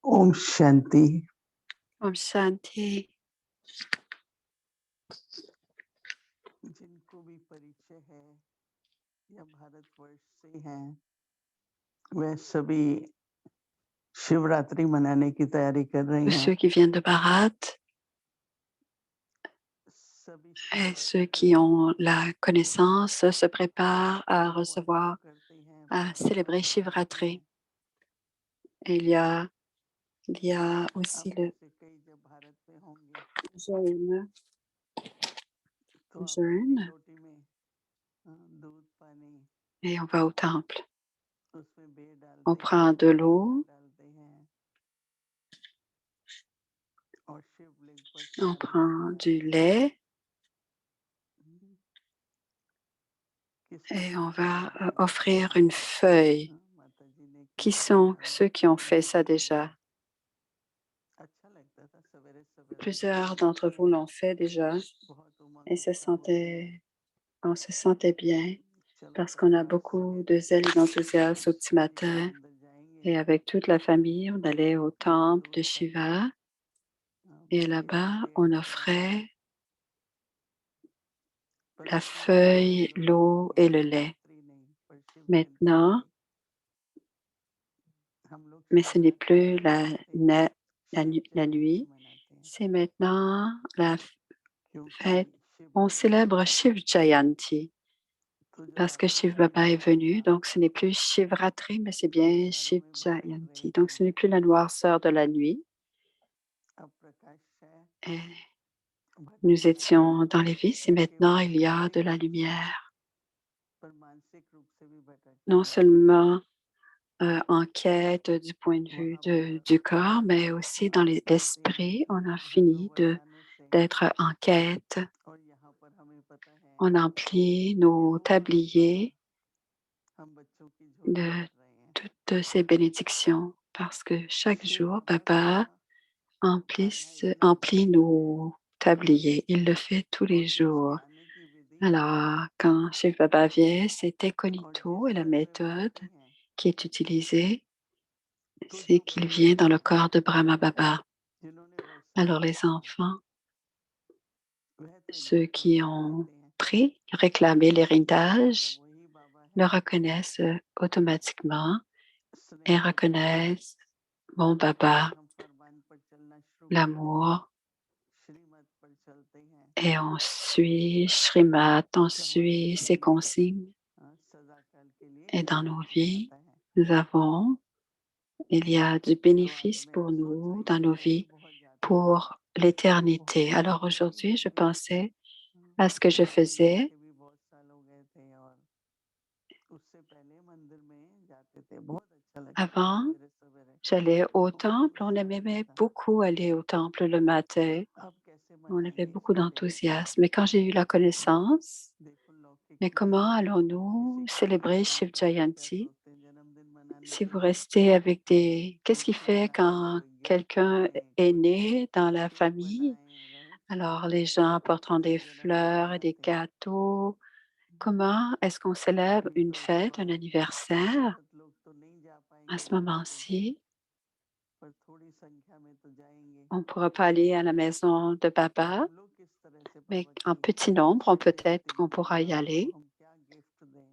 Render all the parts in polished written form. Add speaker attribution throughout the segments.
Speaker 1: ओम Shanti.
Speaker 2: Om Shanti.
Speaker 1: जिनको भी परिचय है या भारतवर्ष से हैं, वह सभी शिवरात्रि मनाने की तैयारी कर रही हैं।
Speaker 2: Ceux qui viennent de Bharat
Speaker 1: सभी
Speaker 2: et
Speaker 1: Shivratri
Speaker 2: ceux qui ont la connaissance se préparent à
Speaker 1: को
Speaker 2: recevoir,
Speaker 1: अनुभव करते हैं,
Speaker 2: à
Speaker 1: भारत
Speaker 2: célébrer
Speaker 1: वर्ष मनाते
Speaker 2: Shivratri.
Speaker 1: हैं।
Speaker 2: Et il y a aussi
Speaker 1: आप में
Speaker 2: le
Speaker 1: से कई जब भारत में होंगे
Speaker 2: jeûne.
Speaker 1: तो आप अपनी
Speaker 2: jeûne,
Speaker 1: लोटी में दूध पानी
Speaker 2: et on va au temple.
Speaker 1: उसमें बेर
Speaker 2: On
Speaker 1: डालते
Speaker 2: prend
Speaker 1: हैं,
Speaker 2: de
Speaker 1: शक्कर
Speaker 2: l'eau,
Speaker 1: डालते हैं और शिवलिंग पर
Speaker 2: on
Speaker 1: चढ़ाते
Speaker 2: prend
Speaker 1: हैं।
Speaker 2: du lait
Speaker 1: किसी
Speaker 2: et
Speaker 1: ने
Speaker 2: on
Speaker 1: किया
Speaker 2: va
Speaker 1: है,
Speaker 2: offrir une feuille.
Speaker 1: माता जी ने
Speaker 2: Qui
Speaker 1: किया है,
Speaker 2: sont
Speaker 1: हम
Speaker 2: ceux qui
Speaker 1: बच्चों
Speaker 2: ont
Speaker 1: की
Speaker 2: fait ça
Speaker 1: लोटी में
Speaker 2: déjà?
Speaker 1: अच्छा लगता था सवेरे सवेरे
Speaker 2: Plusieurs d'entre vous l'ont fait déjà
Speaker 1: बहुत
Speaker 2: et
Speaker 1: उमंग उत्साह होती है।
Speaker 2: on se sentait bien
Speaker 1: चलो
Speaker 2: parce qu'on a
Speaker 1: परिवार
Speaker 2: beaucoup
Speaker 1: सहित
Speaker 2: de zèle et d'enthousiasme au petit
Speaker 1: शिवलिंग के
Speaker 2: matin.
Speaker 1: अंदर जाएंगे,
Speaker 2: Et avec toute la famille, on allait au
Speaker 1: वहाँ
Speaker 2: temple
Speaker 1: दूध
Speaker 2: de
Speaker 1: पानी
Speaker 2: Shiva et là-bas,
Speaker 1: बेर
Speaker 2: on
Speaker 1: चढ़ाएंगे।
Speaker 2: offrait
Speaker 1: पर
Speaker 2: la
Speaker 1: शिवरात्रि
Speaker 2: feuille,
Speaker 1: केवल
Speaker 2: l'eau et le lait.
Speaker 1: Shivratri नहीं, पर शिव जयंती
Speaker 2: Maintenant,
Speaker 1: भी हम लोग
Speaker 2: mais ce n'est
Speaker 1: शिवरात्रि
Speaker 2: plus
Speaker 1: नहीं मनाते हैं, शिव
Speaker 2: la
Speaker 1: जयंती
Speaker 2: nuit,
Speaker 1: मनाते हैं,
Speaker 2: c'est maintenant la
Speaker 1: क्योंकि
Speaker 2: fête.
Speaker 1: शिव
Speaker 2: On
Speaker 1: बाबा
Speaker 2: célèbre
Speaker 1: आए
Speaker 2: Shiv Jayanti
Speaker 1: तो जब
Speaker 2: parce que
Speaker 1: आपने
Speaker 2: Shiv Baba est venu,
Speaker 1: देखा
Speaker 2: donc ce n'est plus Shivratri, mais c'est bien
Speaker 1: अंधेरों
Speaker 2: Shiv
Speaker 1: में भटक रहे
Speaker 2: Jayanti. Donc
Speaker 1: थे,
Speaker 2: ce n'est plus la noirceur de la nuit.
Speaker 1: अब प्रकाश है,
Speaker 2: Et nous
Speaker 1: भटकना
Speaker 2: étions dans les
Speaker 1: नहीं
Speaker 2: vices et maintenant
Speaker 1: केवल
Speaker 2: il y a de la
Speaker 1: शारीरिक
Speaker 2: lumière.
Speaker 1: पर मानसिक रूप से भी
Speaker 2: Non
Speaker 1: भटकते हैं।
Speaker 2: seulement en quête du point de vue
Speaker 1: वहाँ पर
Speaker 2: du corps, mais aussi dans
Speaker 1: कहते हैं
Speaker 2: l'esprit,
Speaker 1: कि
Speaker 2: on a
Speaker 1: दसों
Speaker 2: fini
Speaker 1: वरदानों से,
Speaker 2: d'être en quête.
Speaker 1: और यहाँ पर हमें पता है
Speaker 2: On emplit
Speaker 1: कि
Speaker 2: nos
Speaker 1: रोज
Speaker 2: tabliers
Speaker 1: हम बच्चों की झोली
Speaker 2: de
Speaker 1: भर रहे हैं।
Speaker 2: toutes ces bénédictions parce que chaque
Speaker 1: Shiv
Speaker 2: jour,
Speaker 1: बाबा का
Speaker 2: Papa
Speaker 1: आना
Speaker 2: emplit
Speaker 1: एक है
Speaker 2: nos tabliers. Il le fait tous les
Speaker 1: और जिसके
Speaker 2: jours.
Speaker 1: आने की विधि
Speaker 2: Alors, quand Shiv Baba vient, c'est
Speaker 1: और
Speaker 2: incognito
Speaker 1: जिस
Speaker 2: et la
Speaker 1: घर में वो
Speaker 2: méthode
Speaker 1: आते हैं
Speaker 2: qui est utilisée,
Speaker 1: तो
Speaker 2: c'est
Speaker 1: जो
Speaker 2: qu'il
Speaker 1: बच्चे
Speaker 2: vient dans le corps de Brahma Baba.
Speaker 1: जिन्होंने वर्षों
Speaker 2: Alors,
Speaker 1: से
Speaker 2: les
Speaker 1: मांगा
Speaker 2: enfants,
Speaker 1: वह तो
Speaker 2: ceux
Speaker 1: एकदम
Speaker 2: qui
Speaker 1: पहचान
Speaker 2: ont
Speaker 1: लेते हैं
Speaker 2: réclamé
Speaker 1: कि हमारा
Speaker 2: l'héritage,
Speaker 1: वही बाबा
Speaker 2: le
Speaker 1: है,
Speaker 2: reconnaissent automatiquement et
Speaker 1: स्नेह भरा
Speaker 2: reconnaissent mon Baba,
Speaker 1: और हम फरमान पर चलना शुरू करते हैं,
Speaker 2: l'amour,
Speaker 1: श्रीमत पर चलते हैं,
Speaker 2: et on suit Srimad, on
Speaker 1: तो हमारे
Speaker 2: suit ses
Speaker 1: जीवन में
Speaker 2: consignes.
Speaker 1: सदा काल के लिए
Speaker 2: Et dans nos
Speaker 1: कल्याण हो
Speaker 2: vies,
Speaker 1: जाता है।
Speaker 2: il y a du
Speaker 1: तो आज
Speaker 2: bénéfice
Speaker 1: मैं
Speaker 2: pour
Speaker 1: सोच
Speaker 2: nous
Speaker 1: रही
Speaker 2: dans
Speaker 1: थी
Speaker 2: nos
Speaker 1: मैं भी
Speaker 2: vies
Speaker 1: बहुत जाता था,
Speaker 2: pour
Speaker 1: बहुत
Speaker 2: l'éternité. Alors
Speaker 1: जाता था,
Speaker 2: aujourd'hui, je
Speaker 1: लेकिन
Speaker 2: pensais à ce que je
Speaker 1: मंदिर
Speaker 2: faisais.
Speaker 1: जाके भी बहुत साल हो गए थे और उससे पहले मंदिर में जाते थे, बहुत अच्छा लगता था
Speaker 2: Avant,
Speaker 1: सवेरे सवेरे,
Speaker 2: j'allais au
Speaker 1: बहुत
Speaker 2: temple. On
Speaker 1: उत्साह रहता
Speaker 2: aimait
Speaker 1: था।
Speaker 2: beaucoup aller au temple le matin.
Speaker 1: अब कैसे
Speaker 2: On avait
Speaker 1: मनाएंगे
Speaker 2: beaucoup
Speaker 1: Shiv Jayanti,
Speaker 2: d'enthousiasme. Mais quand j'ai eu la connaissance,
Speaker 1: देखो लौकिक
Speaker 2: mais
Speaker 1: जीवन
Speaker 2: comment
Speaker 1: में
Speaker 2: allons-nous
Speaker 1: किसी का
Speaker 2: célébrer
Speaker 1: जन्मदिन
Speaker 2: Shiv
Speaker 1: होता है तो क्या
Speaker 2: Jayanti
Speaker 1: सोचते हैं जन्मदिन मनाने
Speaker 2: si
Speaker 1: के
Speaker 2: vous
Speaker 1: लिए
Speaker 2: restez avec des... Qu'est-ce qui
Speaker 1: कुर्सी
Speaker 2: fait
Speaker 1: लगाएं,
Speaker 2: quand
Speaker 1: कोई गिफ्ट
Speaker 2: quelqu'un
Speaker 1: दें,
Speaker 2: est
Speaker 1: कोई
Speaker 2: né dans la
Speaker 1: cake
Speaker 2: famille?
Speaker 1: बनाएं, right,
Speaker 2: Alors, les gens apporteront des
Speaker 1: जन्मदिन
Speaker 2: fleurs et des
Speaker 1: मनाते हैं।
Speaker 2: gâteaux. Comment est-ce qu'on célèbre
Speaker 1: अभी
Speaker 2: une
Speaker 1: तो
Speaker 2: fête,
Speaker 1: चलो
Speaker 2: un anniversaire?
Speaker 1: 100% लोग तो नहीं जा
Speaker 2: À
Speaker 1: पाएंगे
Speaker 2: ce
Speaker 1: वहां पे,
Speaker 2: moment-ci,
Speaker 1: पर थोड़ी संख्या में तो जाएंगे।
Speaker 2: on ne pourra pas aller à la maison de
Speaker 1: तो
Speaker 2: Baba,
Speaker 1: हम लोग किस तरह से
Speaker 2: mais
Speaker 1: बाबा
Speaker 2: en
Speaker 1: की
Speaker 2: petit nombre,
Speaker 1: शिव
Speaker 2: peut-être
Speaker 1: जयंती
Speaker 2: qu'on
Speaker 1: मनाएं
Speaker 2: pourra y
Speaker 1: और उनको
Speaker 2: aller.
Speaker 1: हम क्या गिफ्ट दें?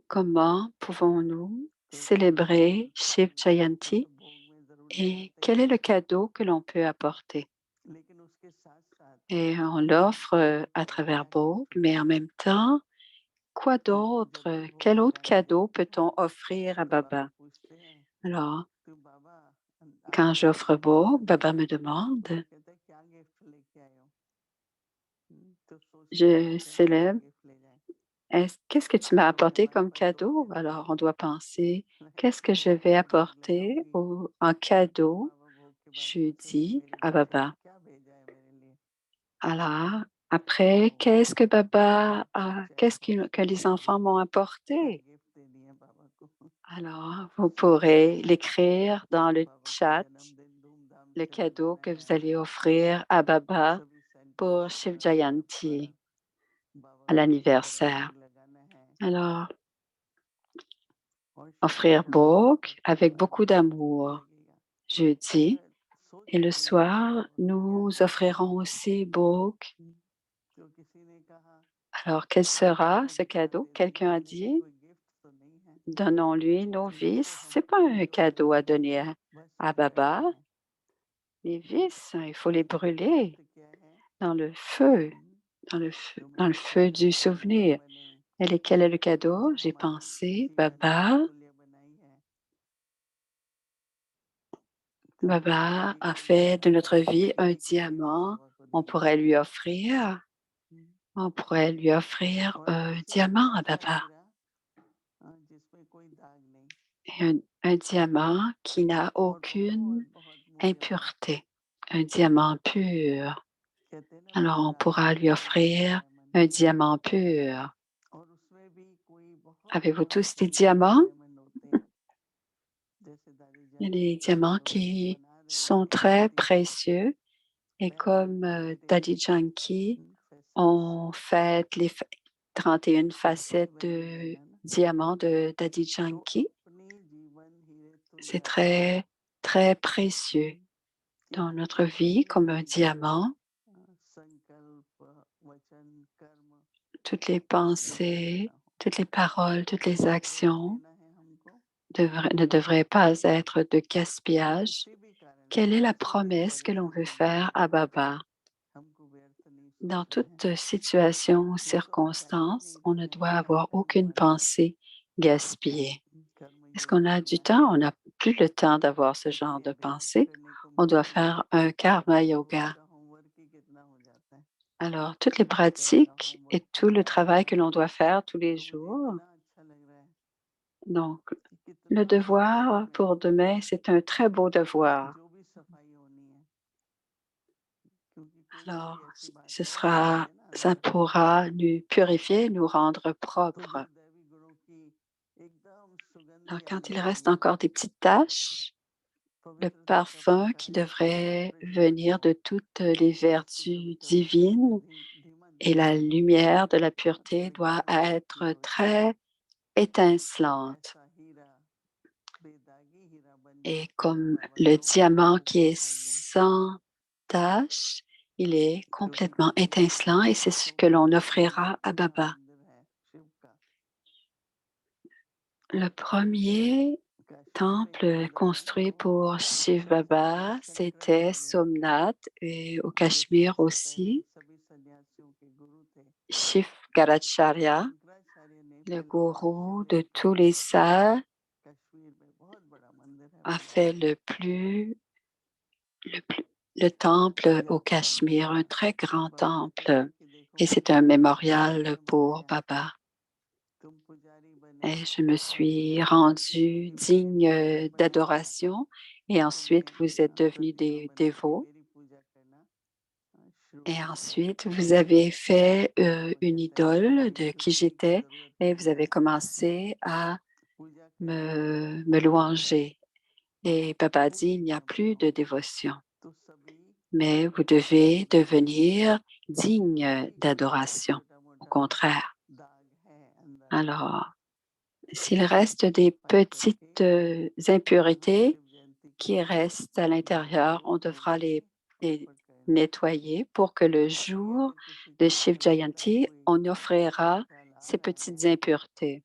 Speaker 2: Comment pouvons-nous
Speaker 1: तो कोई
Speaker 2: célébrer
Speaker 1: कुछ
Speaker 2: Shiv
Speaker 1: वस्तु
Speaker 2: Jayanti
Speaker 1: तो भोग में जरूर ले
Speaker 2: et
Speaker 1: जाते
Speaker 2: quel
Speaker 1: हैं,
Speaker 2: est le cadeau que l'on peut apporter?
Speaker 1: लेकिन उसके साथ साथ
Speaker 2: Et on l'offre à
Speaker 1: और
Speaker 2: travers
Speaker 1: क्या
Speaker 2: Bog,
Speaker 1: गिफ्ट
Speaker 2: mais
Speaker 1: दें?
Speaker 2: en même temps, quoi
Speaker 1: उनको
Speaker 2: d'autre?
Speaker 1: जरूर भोग
Speaker 2: Quel autre
Speaker 1: लगाना
Speaker 2: cadeau
Speaker 1: जरूरी है।
Speaker 2: peut-on offrir à
Speaker 1: तो बाबा
Speaker 2: Baba?
Speaker 1: पूछते हैं
Speaker 2: Alors,
Speaker 1: तो बाबा
Speaker 2: quand
Speaker 1: आपने
Speaker 2: j'offre
Speaker 1: क्या गिफ्ट
Speaker 2: Bog,
Speaker 1: दिया?
Speaker 2: Baba me
Speaker 1: बाबा
Speaker 2: demande,
Speaker 1: कहते हैं क्या गिफ्ट लेके आए हो? तो सोचते
Speaker 2: je
Speaker 1: सोचते हम क्या
Speaker 2: célèbre,
Speaker 1: गिफ्ट ले जाएं?
Speaker 2: qu'est-ce que tu m'as
Speaker 1: तो
Speaker 2: apporté
Speaker 1: हमारे
Speaker 2: comme
Speaker 1: पास 2
Speaker 2: cadeau?
Speaker 1: दिन थे,
Speaker 2: Alors, on doit penser, qu'est-ce
Speaker 1: तो
Speaker 2: que je
Speaker 1: मैं
Speaker 2: vais
Speaker 1: क्या भोग ले
Speaker 2: apporter
Speaker 1: जाऊंगी?
Speaker 2: en
Speaker 1: तो
Speaker 2: cadeau
Speaker 1: बाबा भोग के बाद बोलते हैं
Speaker 2: jeudi
Speaker 1: मेरे
Speaker 2: à
Speaker 1: बेटे ने
Speaker 2: Baba?
Speaker 1: क्या भेजा है मेरे लिए?
Speaker 2: Alors,
Speaker 1: तो
Speaker 2: après, qu'est-ce que Baba
Speaker 1: share
Speaker 2: que
Speaker 1: करते हैं
Speaker 2: les
Speaker 1: कि
Speaker 2: enfants m'ont
Speaker 1: क्या
Speaker 2: apporté?
Speaker 1: गिफ्ट देनी है बाबा को।
Speaker 2: Alors, vous pourrez l'écrire dans le
Speaker 1: बाबा का
Speaker 2: chat,
Speaker 1: जन्मदिन धूमधाम
Speaker 2: le
Speaker 1: से
Speaker 2: cadeau
Speaker 1: मनाना
Speaker 2: que vous
Speaker 1: है,
Speaker 2: allez offrir à Baba
Speaker 1: सभी सेंटर्स
Speaker 2: pour Shiv
Speaker 1: पर
Speaker 2: Jayanti,
Speaker 1: बाबा
Speaker 2: à
Speaker 1: को अच्छी तरह
Speaker 2: l'anniversaire.
Speaker 1: भोग लगाना है
Speaker 2: Alors,
Speaker 1: और शिव
Speaker 2: offrir
Speaker 1: जयंती
Speaker 2: Bog
Speaker 1: करते
Speaker 2: avec
Speaker 1: वक्त
Speaker 2: beaucoup
Speaker 1: बहुत अच्छा
Speaker 2: d'amour.
Speaker 1: लगेगा।
Speaker 2: jeudi.
Speaker 1: सोच
Speaker 2: Et le
Speaker 1: रही हूँ
Speaker 2: soir,
Speaker 1: क्या
Speaker 2: nous offrirons aussi Bhog.
Speaker 1: जो किसी ने कहा
Speaker 2: Alors, quel sera
Speaker 1: उसको
Speaker 2: ce
Speaker 1: गिरा
Speaker 2: cadeau?
Speaker 1: देते हैं
Speaker 2: Quelqu'un a
Speaker 1: मैंने कहा
Speaker 2: dit,
Speaker 1: कोई गिफ्ट तो नहीं है
Speaker 2: donnons-lui nos
Speaker 1: ये तो
Speaker 2: vices.
Speaker 1: हम
Speaker 2: C'est pas un cadeau à donner
Speaker 1: बस
Speaker 2: à
Speaker 1: रहे
Speaker 2: Baba.
Speaker 1: हैं
Speaker 2: Les vices, il faut les brûler
Speaker 1: gift क्या है
Speaker 2: dans le feu,
Speaker 1: तो
Speaker 2: dans le
Speaker 1: मैंने
Speaker 2: feu
Speaker 1: सोचा
Speaker 2: du
Speaker 1: कि जो
Speaker 2: souvenir.
Speaker 1: मैंने
Speaker 2: Et quel est le cadeau? J'ai
Speaker 1: हमारी
Speaker 2: pensé,
Speaker 1: अच्छी
Speaker 2: Baba,
Speaker 1: तुल्य बनाई है तो
Speaker 2: Baba
Speaker 1: जिंदगी
Speaker 2: a
Speaker 1: के
Speaker 2: fait de notre vie un
Speaker 1: किसी को भी
Speaker 2: diamant.
Speaker 1: बाबा को
Speaker 2: On
Speaker 1: दे
Speaker 2: pourrait
Speaker 1: देना
Speaker 2: lui offrir,
Speaker 1: hmm,
Speaker 2: on pourrait lui offrir
Speaker 1: और
Speaker 2: un
Speaker 1: किसी ने
Speaker 2: diamant à
Speaker 1: ऐसा
Speaker 2: Baba.
Speaker 1: हीरा जिसमें कोई दाग नहीं
Speaker 2: Et un diamant qui n'a
Speaker 1: और
Speaker 2: aucune
Speaker 1: बहुत मूल्यवान
Speaker 2: impureté, un diamant pur.
Speaker 1: कहते हैं ना
Speaker 2: Alors on pourra lui offrir un diamant pur.
Speaker 1: और उसमें भी कोई बहुत
Speaker 2: Avez-vous
Speaker 1: बहुत
Speaker 2: tous des
Speaker 1: कीमती
Speaker 2: diamants?
Speaker 1: डायमंड होते हैं जैसे दादी
Speaker 2: Il y
Speaker 1: जान
Speaker 2: a
Speaker 1: की
Speaker 2: des diamants
Speaker 1: जो
Speaker 2: qui
Speaker 1: बना रही
Speaker 2: sont
Speaker 1: थी
Speaker 2: très
Speaker 1: मूर्ति
Speaker 2: précieux et
Speaker 1: पहले
Speaker 2: comme
Speaker 1: मेरे
Speaker 2: Daddy Yankee,
Speaker 1: facets
Speaker 2: on fête les 31
Speaker 1: बहुत
Speaker 2: facettes
Speaker 1: वैल्यूएबल
Speaker 2: de
Speaker 1: है ना
Speaker 2: diamants de Daddy
Speaker 1: तो
Speaker 2: Yankee.
Speaker 1: अपनी जीवन हीरे
Speaker 2: C'est
Speaker 1: तुल्य
Speaker 2: très, très précieux
Speaker 1: कि
Speaker 2: dans
Speaker 1: हम
Speaker 2: notre vie
Speaker 1: जितने
Speaker 2: comme un
Speaker 1: भी
Speaker 2: diamant.
Speaker 1: संकल्प वचन कर्म
Speaker 2: Toutes les
Speaker 1: जो भी
Speaker 2: pensées,
Speaker 1: करना हो
Speaker 2: toutes les paroles, toutes les
Speaker 1: व्यर्थ
Speaker 2: actions
Speaker 1: देना है हमको
Speaker 2: ne devraient pas être de
Speaker 1: तो
Speaker 2: gaspillage.
Speaker 1: किसी भी कारण
Speaker 2: Quelle est la
Speaker 1: किसी भी
Speaker 2: promesse que l'on veut
Speaker 1: परिस्थिति में
Speaker 2: faire à Baba?
Speaker 1: हमको व्यर्थ नहीं
Speaker 2: Dans
Speaker 1: सोचना है
Speaker 2: toute situation ou
Speaker 1: वो तो हम ध्यान ही
Speaker 2: circonstance,
Speaker 1: नहीं
Speaker 2: on
Speaker 1: दे
Speaker 2: ne
Speaker 1: रहे
Speaker 2: doit
Speaker 1: हैं
Speaker 2: avoir
Speaker 1: टाइम
Speaker 2: aucune
Speaker 1: हमारे
Speaker 2: pensée gaspillée.
Speaker 1: कर्म
Speaker 2: Est-ce
Speaker 1: योग
Speaker 2: qu'on a du
Speaker 1: करना है
Speaker 2: temps? On n'a plus le temps d'avoir ce genre
Speaker 1: इसलिए
Speaker 2: de
Speaker 1: अभ्यास
Speaker 2: pensée.
Speaker 1: करने को
Speaker 2: On doit
Speaker 1: मिलता नहीं
Speaker 2: faire un karma
Speaker 1: रोज
Speaker 2: yoga.
Speaker 1: का होमवर्क ही कितना हो जाता है
Speaker 2: Alors, toutes les
Speaker 1: कल का
Speaker 2: pratiques et
Speaker 1: homework
Speaker 2: tout le
Speaker 1: कितना
Speaker 2: travail
Speaker 1: करना
Speaker 2: que l'on
Speaker 1: है
Speaker 2: doit faire tous les
Speaker 1: तो मुझे
Speaker 2: jours.
Speaker 1: इतना अच्छा लग रहा है
Speaker 2: Donc,
Speaker 1: कि
Speaker 2: le
Speaker 1: कितना सफाई
Speaker 2: devoir
Speaker 1: में
Speaker 2: pour demain, c'est un très beau devoir.
Speaker 1: जो भी सफाई होनी है क्योंकि कोई कोई
Speaker 2: Alors,
Speaker 1: ऐसी बातें हैं हमारे ना
Speaker 2: ça
Speaker 1: अंदर
Speaker 2: pourra nous purifier, nous rendre
Speaker 1: तो जो
Speaker 2: propres.
Speaker 1: दैवी गुणों की एकदम
Speaker 2: Alors,
Speaker 1: सुगंधी
Speaker 2: quand il
Speaker 1: आने
Speaker 2: reste
Speaker 1: वाली
Speaker 2: encore des petites taches, le
Speaker 1: पवित्रता का
Speaker 2: parfum qui
Speaker 1: प्रकाश
Speaker 2: devrait
Speaker 1: प्रज्वलित
Speaker 2: venir
Speaker 1: हो
Speaker 2: de toutes les
Speaker 1: उसको कभी
Speaker 2: vertus
Speaker 1: कभी
Speaker 2: divines
Speaker 1: धीमा
Speaker 2: et
Speaker 1: धीमा
Speaker 2: la lumière de la
Speaker 1: हाँ,
Speaker 2: pureté
Speaker 1: थोड़ी
Speaker 2: doit
Speaker 1: गिरावट की
Speaker 2: être
Speaker 1: ओर चले
Speaker 2: très étincelante.
Speaker 1: ऐसा हीरा बेदागी हीरा बन
Speaker 2: Et
Speaker 1: जाए कि मैं
Speaker 2: comme
Speaker 1: बाबा
Speaker 2: le
Speaker 1: को
Speaker 2: diamant qui est
Speaker 1: उपहार दूं
Speaker 2: sans tache, il est
Speaker 1: क्योंकि
Speaker 2: complètement
Speaker 1: कहते हैं
Speaker 2: étincelant et c'est ce que
Speaker 1: कुंभ
Speaker 2: l'on
Speaker 1: में जो
Speaker 2: offrira à
Speaker 1: पहला
Speaker 2: Baba.
Speaker 1: मंदिर है शिव का
Speaker 2: Le premier
Speaker 1: कश्मीर में एक
Speaker 2: temple
Speaker 1: मंदिर है
Speaker 2: construit
Speaker 1: जो
Speaker 2: pour Shiv Baba, c'était
Speaker 1: Shankaracharya
Speaker 2: Somnath et au
Speaker 1: जो
Speaker 2: Cachemire
Speaker 1: सबसे पहले
Speaker 2: aussi,
Speaker 1: सभी सन्यासियों के गुरु थे
Speaker 2: Shiv
Speaker 1: और
Speaker 2: Garacharya,
Speaker 1: शंकराचार्य ने
Speaker 2: le
Speaker 1: फिर
Speaker 2: gourou
Speaker 1: कश्मीर
Speaker 2: de
Speaker 1: में
Speaker 2: tous les sages,
Speaker 1: कश्मीर में बहुत बड़ा मंदिर है
Speaker 2: a
Speaker 1: बनाया
Speaker 2: fait le, plus- le temple au
Speaker 1: यात्रा में
Speaker 2: Cachemire, un très
Speaker 1: फिर
Speaker 2: grand
Speaker 1: बाबा से
Speaker 2: temple.
Speaker 1: पूछा कि देखो
Speaker 2: Et c'est un
Speaker 1: मंदिर तो
Speaker 2: mémorial
Speaker 1: तुमने
Speaker 2: pour
Speaker 1: बनाया
Speaker 2: Baba.
Speaker 1: तुम पुजारी बने
Speaker 2: Et je me
Speaker 1: और
Speaker 2: suis
Speaker 1: पुजारी बनके
Speaker 2: rendue
Speaker 1: मुझे मेरे
Speaker 2: digne
Speaker 1: लिए घर बनाया है
Speaker 2: d'adoration et
Speaker 1: तो
Speaker 2: ensuite
Speaker 1: मैं भी
Speaker 2: vous êtes
Speaker 1: यहाँ
Speaker 2: devenus
Speaker 1: प्रतिमा
Speaker 2: des
Speaker 1: बना के
Speaker 2: dévots
Speaker 1: मेरी पूजा करना शुरू
Speaker 2: et
Speaker 1: कर दो
Speaker 2: ensuite vous avez fait
Speaker 1: बाबा
Speaker 2: une
Speaker 1: कहते हैं नहीं
Speaker 2: idole
Speaker 1: अभी
Speaker 2: de qui
Speaker 1: कुछ नहीं की
Speaker 2: j'étais
Speaker 1: जरूरत
Speaker 2: et
Speaker 1: नहीं
Speaker 2: vous
Speaker 1: है
Speaker 2: avez commencé à
Speaker 1: पूजा करनी है
Speaker 2: me
Speaker 1: तो करो
Speaker 2: louanger. Et Baba dit,
Speaker 1: पूर्ण
Speaker 2: il n'y a
Speaker 1: समर्पण
Speaker 2: plus
Speaker 1: हो
Speaker 2: de dévotion,
Speaker 1: तो सभी
Speaker 2: mais vous
Speaker 1: पुजारी
Speaker 2: devez
Speaker 1: बने
Speaker 2: devenir digne
Speaker 1: अभी कोई
Speaker 2: d'adoration.
Speaker 1: छोटा
Speaker 2: Au
Speaker 1: मोटा
Speaker 2: contraire.
Speaker 1: दाग है अंदर
Speaker 2: Alors, s'il reste des
Speaker 1: सफाई करके
Speaker 2: petites
Speaker 1: यहाँ
Speaker 2: impuretés
Speaker 1: शिव जयंती के
Speaker 2: qui
Speaker 1: दिन
Speaker 2: restent à l'intérieur,
Speaker 1: रोज
Speaker 2: on
Speaker 1: थोड़ा
Speaker 2: devra les
Speaker 1: ऑफर करना
Speaker 2: nettoyer pour que le
Speaker 1: अभी
Speaker 2: jour
Speaker 1: अगर किसी
Speaker 2: de
Speaker 1: को
Speaker 2: Shiv
Speaker 1: लगता है
Speaker 2: Jayanti,
Speaker 1: कोई
Speaker 2: on offrira
Speaker 1: ख्याल आ
Speaker 2: ces
Speaker 1: रहा है
Speaker 2: petites impuretés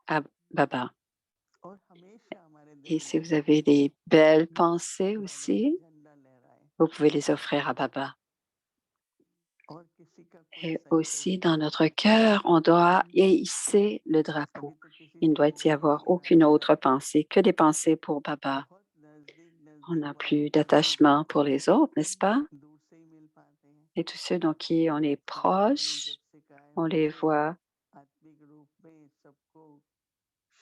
Speaker 2: à Baba.
Speaker 1: और हमेशा हमारे दिल
Speaker 2: Et
Speaker 1: में
Speaker 2: si vous avez des belles pensées
Speaker 1: बाबा का
Speaker 2: aussi,
Speaker 1: झंडा लहराए
Speaker 2: vous pouvez les offrir à Baba.
Speaker 1: और किसी का कोई
Speaker 2: Et
Speaker 1: संकल्प
Speaker 2: aussi, dans
Speaker 1: हो
Speaker 2: notre cœur, on doit
Speaker 1: hmm,
Speaker 2: hisser le
Speaker 1: अभी
Speaker 2: drapeau.
Speaker 1: तो किसी
Speaker 2: Il ne
Speaker 1: से
Speaker 2: doit y
Speaker 1: होली
Speaker 2: avoir
Speaker 1: नहीं
Speaker 2: aucune
Speaker 1: मनाता
Speaker 2: autre pensée, que des pensées pour Baba.
Speaker 1: बहुत नजदीक
Speaker 2: On
Speaker 1: नजदीक
Speaker 2: n'a
Speaker 1: वालों
Speaker 2: plus
Speaker 1: को ही
Speaker 2: d'attachement pour les autres, n'est-ce pas?
Speaker 1: दूर से ही मिल पाते हैं
Speaker 2: Et tous ceux dans qui on est
Speaker 1: तो बाबा ने जब
Speaker 2: proche,
Speaker 1: से कहा है
Speaker 2: on les
Speaker 1: मुझे
Speaker 2: voit.
Speaker 1: आत्मिक रूप में सबको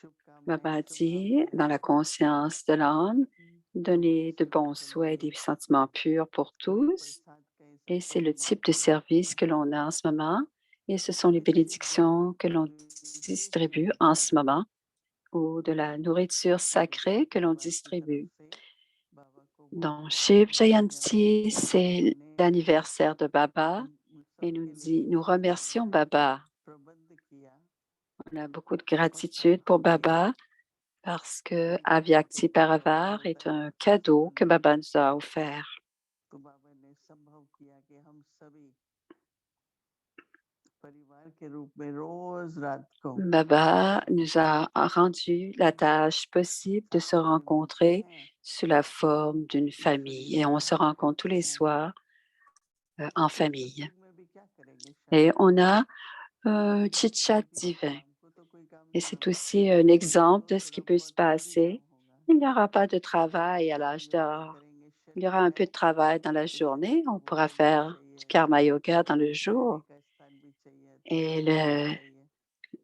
Speaker 1: शुभकामनाएं
Speaker 2: Baba dit,
Speaker 1: शुभभावनाएं
Speaker 2: dans la conscience de l'âme,
Speaker 1: तो मैं
Speaker 2: donner de
Speaker 1: सेवा
Speaker 2: bons souhaits,
Speaker 1: करूंगी
Speaker 2: des sentiments purs pour
Speaker 1: तो वो
Speaker 2: tous.
Speaker 1: प्रसाद का ही
Speaker 2: Et
Speaker 1: सबको
Speaker 2: c'est le type de
Speaker 1: बांटते रहते
Speaker 2: service
Speaker 1: हैं
Speaker 2: que l'on a en ce moment. Et ce sont les
Speaker 1: इसलिए जो भी
Speaker 2: bénédictions que l'on
Speaker 1: कोई विदेश में
Speaker 2: distribue en
Speaker 1: रहता
Speaker 2: ce
Speaker 1: है
Speaker 2: moment, ou de la nourriture
Speaker 1: मेरे
Speaker 2: sacrée que l'on
Speaker 1: परिवार की तरफ
Speaker 2: distribue.
Speaker 1: से बाबा को
Speaker 2: Dans
Speaker 1: बहुत
Speaker 2: Shiv
Speaker 1: बहुत धन्यवाद
Speaker 2: Jayanti,
Speaker 1: कि
Speaker 2: c'est
Speaker 1: उन्होंने
Speaker 2: l'anniversaire de Baba et
Speaker 1: सबके लिए
Speaker 2: nous
Speaker 1: इतना
Speaker 2: remercions
Speaker 1: सारा
Speaker 2: Baba.
Speaker 1: प्रबंध किया
Speaker 2: On a beaucoup de
Speaker 1: और सब
Speaker 2: gratitude pour
Speaker 1: किए
Speaker 2: Baba parce que Avyakti Paravar est un cadeau que Baba nous a offert.
Speaker 1: तो बाबा ने संभव किया कि हम सभी परिवार के रूप में रोज रात को
Speaker 2: Baba nous a rendu la tâche possible de se
Speaker 1: साथ में मिलते
Speaker 2: rencontrer
Speaker 1: हैं,
Speaker 2: sous la forme d'une
Speaker 1: Ishwari
Speaker 2: famille et on se
Speaker 1: बातें
Speaker 2: rencontre tous
Speaker 1: करते
Speaker 2: les
Speaker 1: हैं।
Speaker 2: soirs en
Speaker 1: इस
Speaker 2: famille.
Speaker 1: सत्संग में भी क्या करेंगे
Speaker 2: Et
Speaker 1: शायद
Speaker 2: on a un
Speaker 1: हमारी
Speaker 2: chit-chat
Speaker 1: जिंदगी में
Speaker 2: divin.
Speaker 1: शाम को तो कोई काम
Speaker 2: Et
Speaker 1: नहीं
Speaker 2: c'est
Speaker 1: होगा,
Speaker 2: aussi un exemple de ce qui
Speaker 1: थोड़ा
Speaker 2: peut se
Speaker 1: बहुत और भी काम
Speaker 2: passer.
Speaker 1: होगा।
Speaker 2: Il n'y aura pas de travail à l'âge
Speaker 1: योगा
Speaker 2: d'or.
Speaker 1: करेंगे,
Speaker 2: Il y aura
Speaker 1: शरीर
Speaker 2: un peu
Speaker 1: है
Speaker 2: de travail dans la
Speaker 1: तो शरीर
Speaker 2: journée.
Speaker 1: को
Speaker 2: On pourra
Speaker 1: भोजन भी
Speaker 2: faire du
Speaker 1: चाहिए,
Speaker 2: karma yoga dans le
Speaker 1: रहने
Speaker 2: jour.
Speaker 1: का स्थान भी चाहिए,
Speaker 2: Et
Speaker 1: तैयारी भी चाहिए।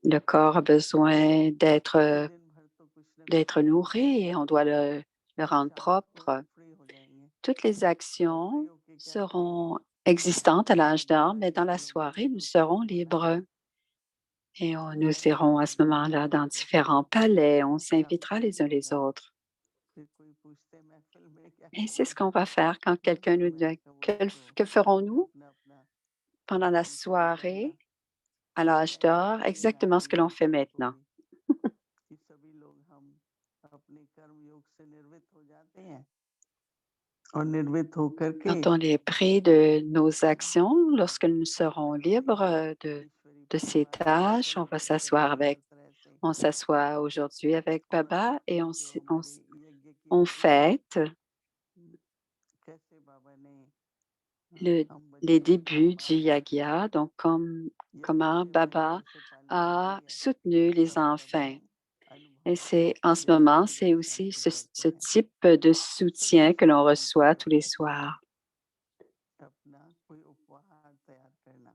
Speaker 2: le corps a besoin
Speaker 1: तो दिन भर तो कुछ ना कुछ
Speaker 2: d'être
Speaker 1: काम
Speaker 2: nourri et
Speaker 1: होता
Speaker 2: on
Speaker 1: रहता
Speaker 2: doit
Speaker 1: है,
Speaker 2: le
Speaker 1: फिर
Speaker 2: rendre
Speaker 1: शाम को
Speaker 2: propre.
Speaker 1: फ्री हो जाएंगे।
Speaker 2: Toutes les
Speaker 1: और
Speaker 2: actions
Speaker 1: फ्री होके क्या
Speaker 2: seront
Speaker 1: करेंगे,
Speaker 2: existantes à l'âge d'or,
Speaker 1: बाबा
Speaker 2: mais
Speaker 1: से
Speaker 2: dans la soirée, nous
Speaker 1: kilometre
Speaker 2: serons
Speaker 1: दूर
Speaker 2: libres.
Speaker 1: है,
Speaker 2: Et nous irons à ce moment-là dans différents palais. On s'invitera les uns les autres.
Speaker 1: फिर कोई पूछते हैं महफिल में क्या
Speaker 2: Et c'est ce
Speaker 1: करोगे,
Speaker 2: qu'on va faire quand quelqu'un nous dit
Speaker 1: मैंने कहा वही तो
Speaker 2: que ferons-nous
Speaker 1: अपना अपना
Speaker 2: pendant la
Speaker 1: दिनचर्या बनना
Speaker 2: soirée à l'âge
Speaker 1: चाहिए,
Speaker 2: d'or,
Speaker 1: यही
Speaker 2: exactement ce que
Speaker 1: मिलाएंगे
Speaker 2: l'on fait
Speaker 1: सभी को
Speaker 2: maintenant.
Speaker 1: भी कि सभी लोग हम अपने कर्म योग से निर्वृत्त हो जाते हैं और निर्वृत्त होकर के
Speaker 2: Quand on est pris de nos actions, lorsque nous serons libres
Speaker 1: Ishwari
Speaker 2: de ces
Speaker 1: परिवार में
Speaker 2: tâches, on va
Speaker 1: सभी
Speaker 2: s'asseoir
Speaker 1: परिवार
Speaker 2: avec,
Speaker 1: तरह से
Speaker 2: on s'assoit aujourd'hui avec
Speaker 1: और
Speaker 2: Baba
Speaker 1: आज
Speaker 2: et
Speaker 1: की जो हमारी यज्ञ की
Speaker 2: on
Speaker 1: शुरुआत
Speaker 2: fête
Speaker 1: कैसे बाबा ने हम
Speaker 2: les
Speaker 1: बच्चों को
Speaker 2: débuts du
Speaker 1: पाला,
Speaker 2: Yagya, donc
Speaker 1: यही
Speaker 2: comment
Speaker 1: शिवरात्रि
Speaker 2: Baba
Speaker 1: से पालन हो
Speaker 2: a
Speaker 1: रही है,
Speaker 2: soutenu les
Speaker 1: सब सब
Speaker 2: enfants.
Speaker 1: हम
Speaker 2: Et
Speaker 1: अनुभव
Speaker 2: c'est en ce moment,
Speaker 1: यथार्थ
Speaker 2: c'est
Speaker 1: दृष्टांत
Speaker 2: aussi
Speaker 1: से
Speaker 2: ce,
Speaker 1: करते
Speaker 2: ce
Speaker 1: हैं,
Speaker 2: type de
Speaker 1: सभी
Speaker 2: soutien que l'on
Speaker 1: सभी
Speaker 2: reçoit tous les
Speaker 1: मिलकर
Speaker 2: soirs.
Speaker 1: अपना कोई उपहार तैयार करना।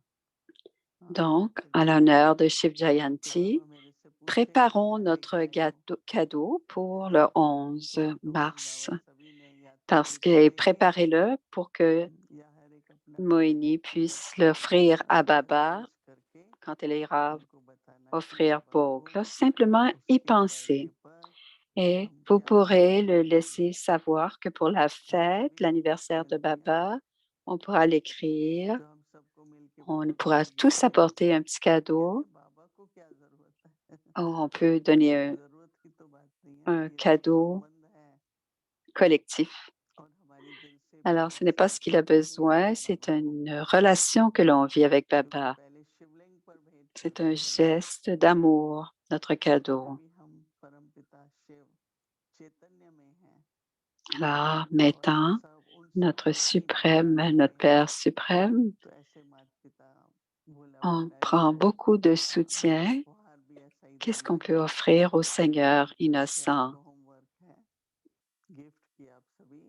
Speaker 2: Donc,
Speaker 1: फिर
Speaker 2: à
Speaker 1: क्या करें
Speaker 2: l'honneur de Shiv
Speaker 1: तो
Speaker 2: Jayanti,
Speaker 1: बाबा मेरे से पूछते हैं कि
Speaker 2: préparons
Speaker 1: क्या
Speaker 2: notre
Speaker 1: लेके आए हो,
Speaker 2: cadeau pour le 11
Speaker 1: तो मैं कहूँगा
Speaker 2: mars.
Speaker 1: बाबा सभी ने यात्रा
Speaker 2: Parce
Speaker 1: लिखी
Speaker 2: que
Speaker 1: हुई है,
Speaker 2: préparez-le pour que
Speaker 1: या हर एक अपना अपना
Speaker 2: Moini
Speaker 1: लिख
Speaker 2: puisse
Speaker 1: के
Speaker 2: l'offrir à Baba
Speaker 1: अरेंज करके
Speaker 2: quand elle ira
Speaker 1: हमको बताना कि
Speaker 2: offrir
Speaker 1: बाबा
Speaker 2: Bhog.
Speaker 1: को
Speaker 2: Là, simplement y
Speaker 1: उसके
Speaker 2: penser.
Speaker 1: बर्थडे पर
Speaker 2: Et
Speaker 1: हम
Speaker 2: vous
Speaker 1: क्या उपहार
Speaker 2: pourrez le
Speaker 1: देंगे,
Speaker 2: laisser savoir que pour la
Speaker 1: हम
Speaker 2: fête,
Speaker 1: सभी
Speaker 2: l'anniversaire de
Speaker 1: मिलके
Speaker 2: Baba, on pourra l'écrire.
Speaker 1: तो हम सबको मिलके
Speaker 2: On
Speaker 1: बाबा को
Speaker 2: pourra
Speaker 1: कुछ
Speaker 2: tous
Speaker 1: गिफ्ट
Speaker 2: apporter
Speaker 1: देंगे।
Speaker 2: un petit
Speaker 1: कहते
Speaker 2: cadeau.
Speaker 1: हैं बाबा को क्या जरूरत है
Speaker 2: On peut donner
Speaker 1: जरूरत की तो बात नहीं है,
Speaker 2: un
Speaker 1: ये तो
Speaker 2: cadeau
Speaker 1: संबंध है
Speaker 2: collectif.
Speaker 1: और हमारी दिल से भी
Speaker 2: Alors, ce n'est pas
Speaker 1: ऐसी
Speaker 2: ce qu'il a
Speaker 1: भेंट
Speaker 2: besoin,
Speaker 1: है
Speaker 2: c'est
Speaker 1: बाबा को,
Speaker 2: une relation que l'on vit avec
Speaker 1: क्योंकि
Speaker 2: Baba.
Speaker 1: पहले शिवलिंग पर भेंट
Speaker 2: C'est un
Speaker 1: करते थे,
Speaker 2: geste d'amour, notre cadeau.
Speaker 1: अभी हम परमपिता शिव चैतन्य में हैं
Speaker 2: Alors,
Speaker 1: और
Speaker 2: maintenant,
Speaker 1: सब उन
Speaker 2: notre
Speaker 1: सबको एक
Speaker 2: suprême,
Speaker 1: साथ
Speaker 2: notre
Speaker 1: हैं,
Speaker 2: Père suprême,
Speaker 1: तो ऐसे माता पिता भोला
Speaker 2: on
Speaker 1: भंडारी
Speaker 2: prend
Speaker 1: को
Speaker 2: beaucoup de
Speaker 1: हमें
Speaker 2: soutien.
Speaker 1: उपहार भी ऐसा ही
Speaker 2: Qu'est-ce
Speaker 1: देना
Speaker 2: qu'on
Speaker 1: है।
Speaker 2: peut offrir au Seigneur
Speaker 1: ऐसे
Speaker 2: innocent?
Speaker 1: आपको होमवर्क है, गिफ्ट की आप सभी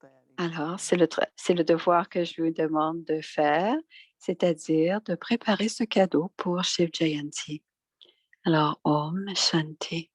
Speaker 1: तैयारी
Speaker 2: Alors,
Speaker 1: करें,
Speaker 2: c'est le devoir que je vous
Speaker 1: ईश्वरी
Speaker 2: demande de faire, c'est-à-dire de préparer ce cadeau pour Shiv Jayanti. Alors, Om Shanti.